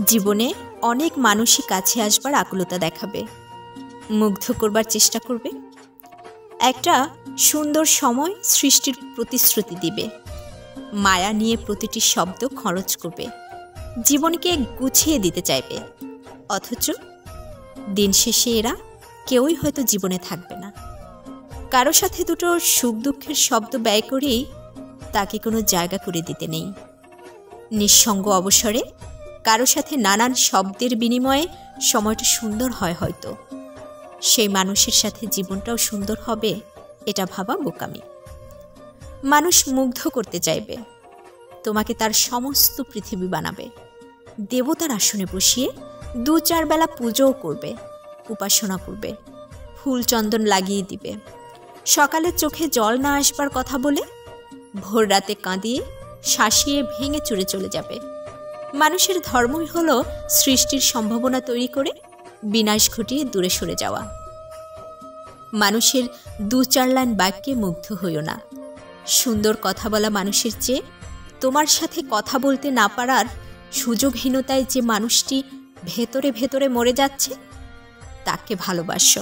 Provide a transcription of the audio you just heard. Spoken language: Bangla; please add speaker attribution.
Speaker 1: জীবনে অনেক মানুষই কাছে আসবার আকুলতা দেখাবে, মুগ্ধ করবার চেষ্টা করবে, একটা সুন্দর সময় সৃষ্টির প্রতিশ্রুতি দিবে, মায়া নিয়ে প্রতিটি শব্দ খরচ করবে, জীবনকে গুছিয়ে দিতে চাইবে। অথচ দিন শেষে এরা কেউই হয়তো জীবনে থাকবে না। কারো সাথে দুটো সুখ দুঃখের শব্দ ব্যয় করেই তাকে কোনো জায়গা করে দিতে নেই। নিঃসঙ্গ অবসরে কারো সাথে নানান শব্দের বিনিময়ে সময়টা সুন্দর হয় হয়তো, সেই মানুষের সাথে জীবনটাও সুন্দর হবে, এটা ভাবা বোকামি। মানুষ মুগ্ধ করতে চাইবে, তোমাকে তার সমস্ত পৃথিবী বানাবে, দেবতার আসনে বসিয়ে 2-4 বেলা পুজোও করবে, উপাসনা করবে, ফুল চন্দন লাগিয়ে দিবে, সকালে চোখে জল না আসবার কথা বলে ভোর রাতে কাঁদিয়ে শাসিয়ে ভেঙে চুরে চলে যাবে। মানুষের ধর্মই হলো সৃষ্টির সম্ভাবনা তৈরি করে বিনাশ ঘটিয়ে দূরে সরে যাওয়া। মানুষের 2-4 লাইন বাক্যে মুগ্ধ হইও না। সুন্দর কথা বলা মানুষের চেয়ে তোমার সাথে কথা বলতে না পারার সুযোগহীনতায় যে মানুষটি ভেতরে ভেতরে মরে যাচ্ছে, তাকে ভালোবাসো।